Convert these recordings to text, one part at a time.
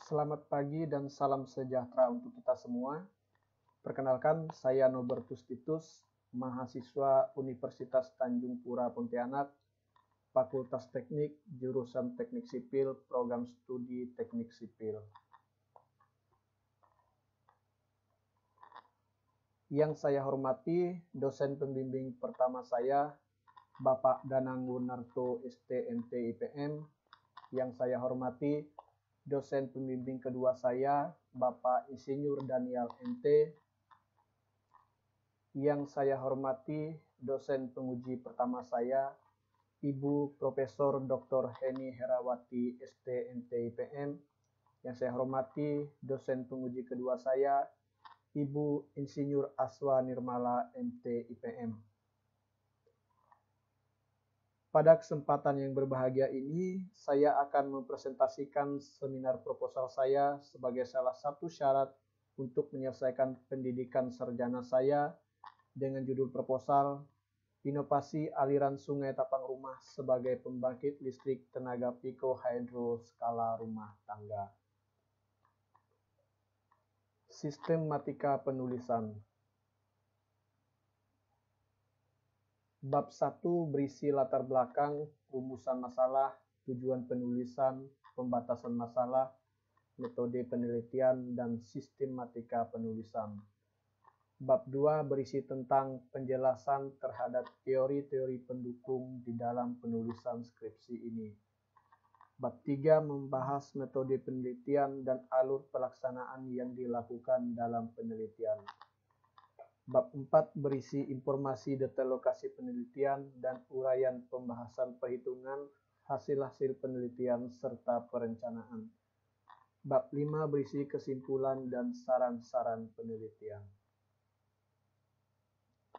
Selamat pagi dan salam sejahtera untuk kita semua. Perkenalkan, saya Nobertus Titus, mahasiswa Universitas Tanjung Pura Pontianak, Fakultas Teknik, jurusan Teknik Sipil, Program Studi Teknik Sipil. Yang saya hormati, dosen pembimbing pertama saya, Bapak Danang Wunarto, STMT IPM. Yang saya hormati, dosen pembimbing kedua saya, Bapak Insinyur Daniel MT. Yang saya hormati, dosen penguji pertama saya, Ibu Profesor Dr. Heni Herawati, STMT IPM. Yang saya hormati, dosen penguji kedua saya, Ibu Insinyur Aswa Nirmala, MT IPM. Pada kesempatan yang berbahagia ini, saya akan mempresentasikan seminar proposal saya sebagai salah satu syarat untuk menyelesaikan pendidikan sarjana saya dengan judul proposal Inovasi Aliran Sungai Tapang Rumah sebagai Pembangkit Listrik Tenaga Piko Hydro Skala Rumah Tangga. Sistematika penulisan. Bab 1 berisi latar belakang, rumusan masalah, tujuan penulisan, pembatasan masalah, metode penelitian, dan sistematika penulisan. Bab 2 berisi tentang penjelasan terhadap teori-teori pendukung di dalam penulisan skripsi ini. Bab 3 membahas metode penelitian dan alur pelaksanaan yang dilakukan dalam penelitian. Bab 4 berisi informasi detail lokasi penelitian dan uraian pembahasan perhitungan hasil-hasil penelitian serta perencanaan. Bab 5 berisi kesimpulan dan saran-saran penelitian.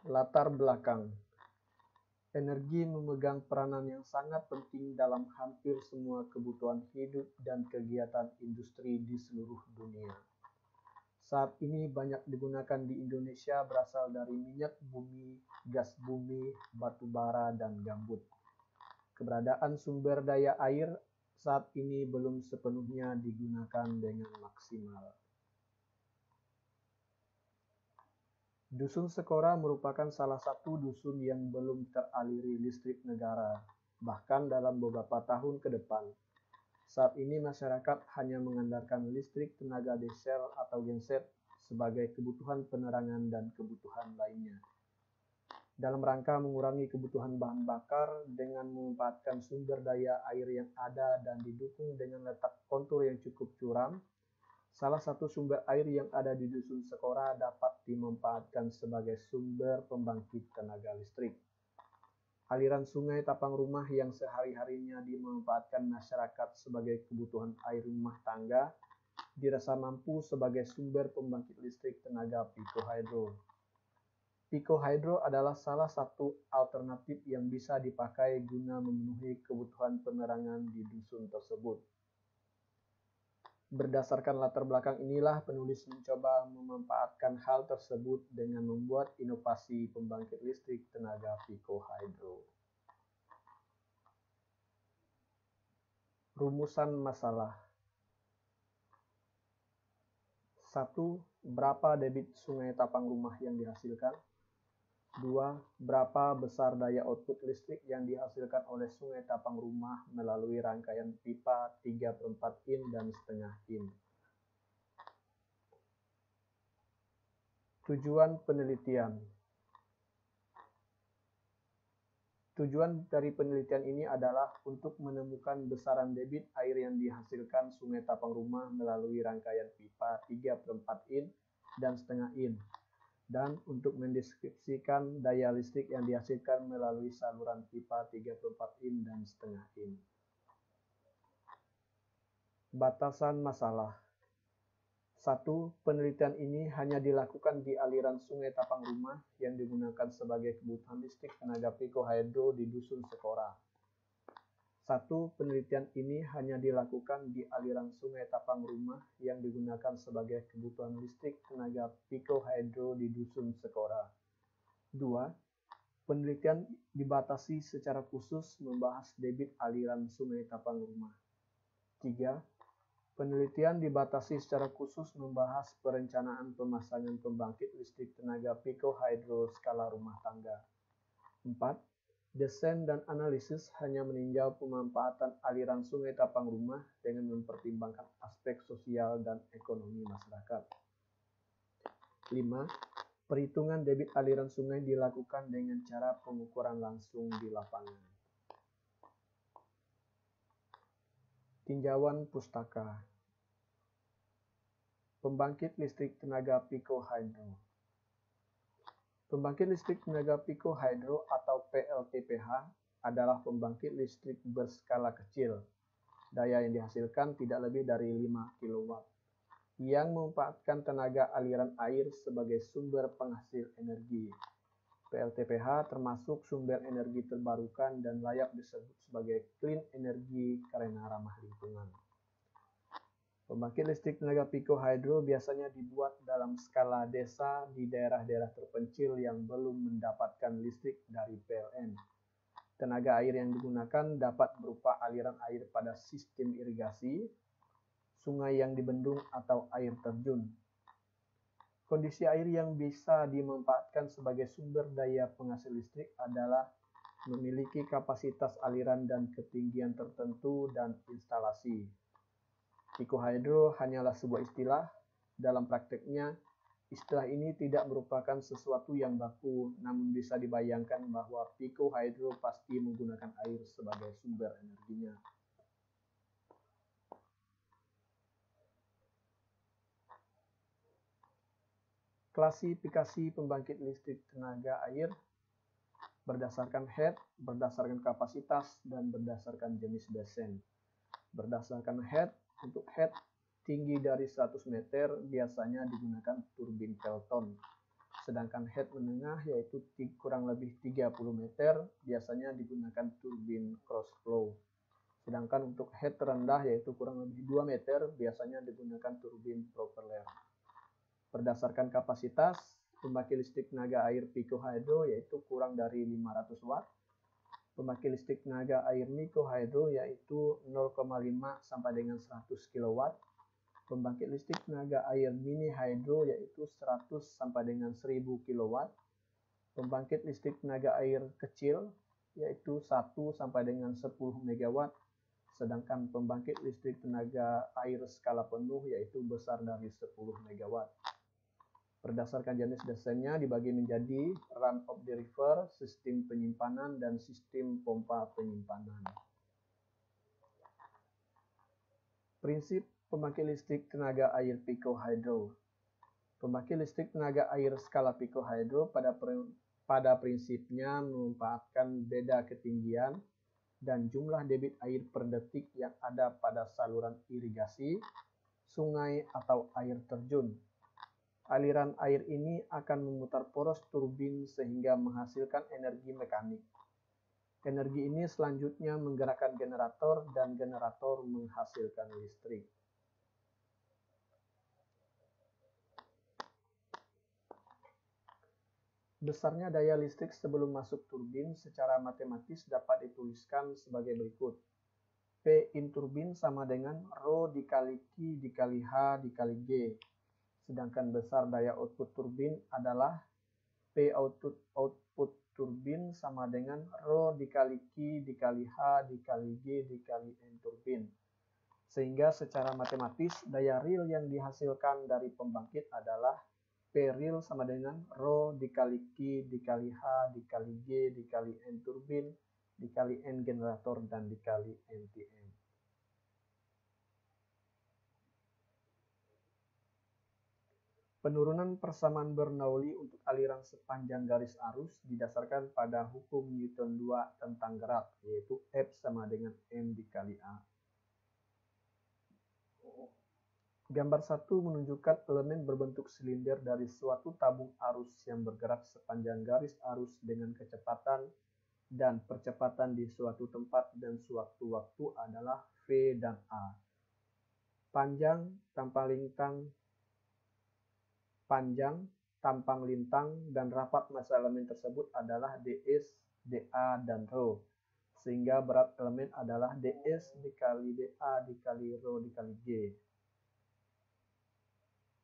Latar belakang. Energi memegang peranan yang sangat penting dalam hampir semua kebutuhan hidup dan kegiatan industri di seluruh dunia. Saat ini banyak digunakan di Indonesia berasal dari minyak bumi, gas bumi, batu bara, dan gambut. Keberadaan sumber daya air saat ini belum sepenuhnya digunakan dengan maksimal. Dusun Sekora merupakan salah satu dusun yang belum teraliri listrik negara, bahkan dalam beberapa tahun ke depan. Saat ini masyarakat hanya mengandalkan listrik tenaga diesel atau genset sebagai kebutuhan penerangan dan kebutuhan lainnya. Dalam rangka mengurangi kebutuhan bahan bakar dengan memanfaatkan sumber daya air yang ada dan didukung dengan letak kontur yang cukup curam, salah satu sumber air yang ada di Dusun Sekora dapat dimanfaatkan sebagai sumber pembangkit tenaga listrik. Aliran sungai Tapang Rumah yang sehari-harinya dimanfaatkan masyarakat sebagai kebutuhan air rumah tangga dirasa mampu sebagai sumber pembangkit listrik tenaga Piko Hydro. Piko Hydro adalah salah satu alternatif yang bisa dipakai guna memenuhi kebutuhan penerangan di dusun tersebut. Berdasarkan latar belakang inilah penulis mencoba memanfaatkan hal tersebut dengan membuat inovasi pembangkit listrik tenaga Piko Hydro. Rumusan masalah. 1. Berapa debit sungai Tapang Rumah yang dihasilkan? 2. Berapa besar daya output listrik yang dihasilkan oleh sungai Tapang Rumah melalui rangkaian pipa 3/4 in dan setengah in? Tujuan penelitian. Tujuan dari penelitian ini adalah untuk menemukan besaran debit air yang dihasilkan sungai Tapang Rumah melalui rangkaian pipa 3/4 in dan setengah in, dan untuk mendeskripsikan daya listrik yang dihasilkan melalui saluran pipa 3/4 in dan setengah in. Batasan masalah. 1. Penelitian ini hanya dilakukan di aliran sungai Tapang Rumah yang digunakan sebagai kebutuhan listrik tenaga Piko Hydro di Dusun Sekora. 1. Penelitian ini hanya dilakukan di aliran sungai Tapang Rumah yang digunakan sebagai kebutuhan listrik tenaga Piko Hydro di Dusun Sekora. 2. Penelitian dibatasi secara khusus membahas debit aliran sungai Tapang Rumah. 3. Penelitian dibatasi secara khusus membahas perencanaan pemasangan pembangkit listrik tenaga pikohidro skala rumah tangga. 4. Desain dan analisis hanya meninjau pemanfaatan aliran sungai tapang rumah dengan mempertimbangkan aspek sosial dan ekonomi masyarakat. 5. Perhitungan debit aliran sungai dilakukan dengan cara pengukuran langsung di lapangan. Tinjauan pustaka. Pembangkit listrik tenaga pikohidro. Pembangkit listrik tenaga pikohidro atau PLTPH adalah pembangkit listrik berskala kecil. Daya yang dihasilkan tidak lebih dari 5 kW, yang memanfaatkan tenaga aliran air sebagai sumber penghasil energi. PLTPH termasuk sumber energi terbarukan dan layak disebut sebagai clean energy karena ramah lingkungan. Pembangkit listrik tenaga pikohidro biasanya dibuat dalam skala desa di daerah-daerah terpencil yang belum mendapatkan listrik dari PLN. Tenaga air yang digunakan dapat berupa aliran air pada sistem irigasi, sungai yang dibendung, atau air terjun. Kondisi air yang bisa dimanfaatkan sebagai sumber daya penghasil listrik adalah memiliki kapasitas aliran dan ketinggian tertentu dan instalasi. Pikohidro hanyalah sebuah istilah. Dalam prakteknya, istilah ini tidak merupakan sesuatu yang baku, namun bisa dibayangkan bahwa pikohidro pasti menggunakan air sebagai sumber energinya. Klasifikasi pembangkit listrik tenaga air berdasarkan head, berdasarkan kapasitas, dan berdasarkan jenis desain. Berdasarkan head, untuk head tinggi dari 100 meter biasanya digunakan turbin Pelton. Sedangkan head menengah yaitu kurang lebih 30 meter biasanya digunakan turbin cross flow. Sedangkan untuk head terendah yaitu kurang lebih 2 meter biasanya digunakan turbin propeller. Berdasarkan kapasitas, pembangkit listrik tenaga air pikohidro yaitu kurang dari 500 watt. Pembangkit listrik tenaga air mikohidro yaitu 0,5 sampai dengan 100 kW. Pembangkit listrik tenaga air mini hidro yaitu 100 sampai dengan 1000 kW. Pembangkit listrik tenaga air kecil yaitu 1 sampai dengan 10 MW. Sedangkan pembangkit listrik tenaga air skala penuh yaitu besar dari 10 MW. Berdasarkan jenis desainnya dibagi menjadi run of the river, sistem penyimpanan, dan sistem pompa penyimpanan. Prinsip pembangkit listrik tenaga air pikohidro. Pembangkit listrik tenaga air skala pikohidro pada prinsipnya memanfaatkan beda ketinggian dan jumlah debit air per detik yang ada pada saluran irigasi, sungai, atau air terjun. Aliran air ini akan memutar poros turbin sehingga menghasilkan energi mekanik. Energi ini selanjutnya menggerakkan generator dan generator menghasilkan listrik. Besarnya daya listrik sebelum masuk turbin secara matematis dapat dituliskan sebagai berikut. P in turbin sama dengan Rho dikali Q dikali H dikali G. Sedangkan besar daya output turbin adalah P output turbin sama dengan Rho dikali Q dikali H dikali G dikali N turbin. Sehingga secara matematis daya real yang dihasilkan dari pembangkit adalah P real sama dengan Rho dikali Q dikali H dikali G dikali N turbin dikali N generator dan dikali NTM. Penurunan persamaan Bernoulli untuk aliran sepanjang garis arus didasarkan pada hukum Newton 2 tentang gerak, yaitu F sama dengan M dikali A. Gambar 1 menunjukkan elemen berbentuk silinder dari suatu tabung arus yang bergerak sepanjang garis arus dengan kecepatan dan percepatan di suatu tempat dan sewaktu-waktu adalah V dan A. Panjang, tampang lintang, dan rapat massa elemen tersebut adalah ds, dA, dan Rho. Sehingga berat elemen adalah ds dikali dA dikali Rho dikali G.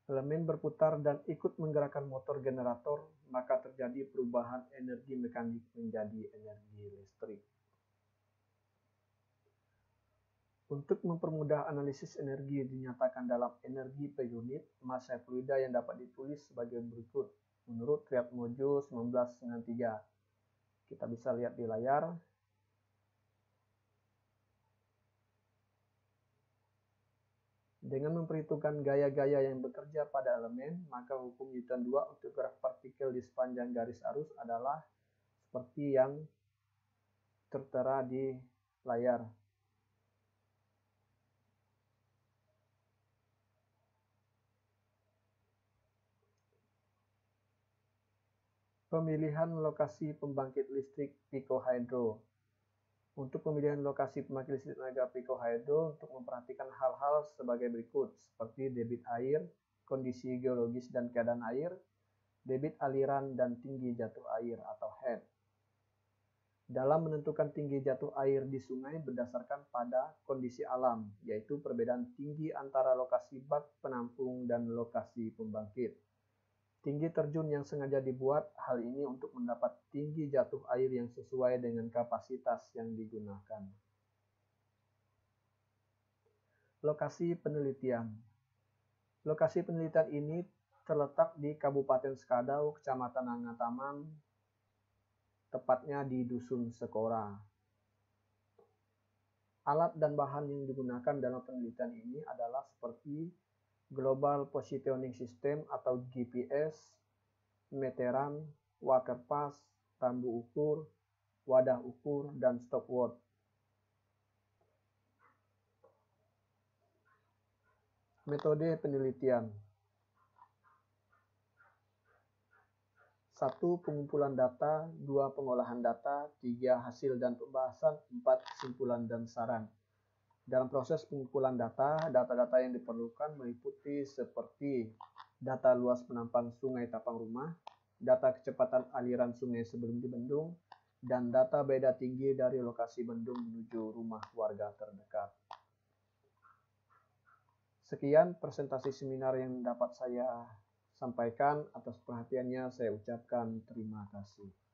elemen berputar dan ikut menggerakkan motor generator, maka terjadi perubahan energi mekanik menjadi energi listrik. Untuk mempermudah analisis energi dinyatakan dalam energi per unit massa fluida yang dapat ditulis sebagai berikut menurut Triatmojo 1993. Kita bisa lihat di layar. Dengan memperhitungkan gaya-gaya yang bekerja pada elemen, maka hukum Newton 2 untuk gerak partikel di sepanjang garis arus adalah seperti yang tertera di layar. Pemilihan lokasi pembangkit listrik picohydro. Untuk pemilihan lokasi pembangkit listrik tenaga picohydro untuk memperhatikan hal-hal sebagai berikut, seperti debit air, kondisi geologis dan keadaan air, debit aliran dan tinggi jatuh air atau head. Dalam menentukan tinggi jatuh air di sungai berdasarkan pada kondisi alam, yaitu perbedaan tinggi antara lokasi bak penampung dan lokasi pembangkit. Tinggi terjun yang sengaja dibuat, hal ini untuk mendapat tinggi jatuh air yang sesuai dengan kapasitas yang digunakan. Lokasi penelitian. Lokasi penelitian ini terletak di Kabupaten Skadau, Kecamatan Angataman, tepatnya di Dusun Sekora. Alat dan bahan yang digunakan dalam penelitian ini adalah seperti Global Positioning System atau GPS, meteran, water pass, rambu ukur, wadah ukur, dan stopwatch. Metode penelitian. 1. Pengumpulan data, 2. Pengolahan data, 3. Hasil dan pembahasan, 4. Kesimpulan dan saran. Dalam proses pengumpulan data-data yang diperlukan meliputi seperti data luas penampungan sungai Tapang Rumah, data kecepatan aliran sungai sebelum dibendung, dan data beda tinggi dari lokasi bendung menuju rumah warga terdekat. Sekian presentasi seminar yang dapat saya sampaikan. Atas perhatiannya saya ucapkan terima kasih.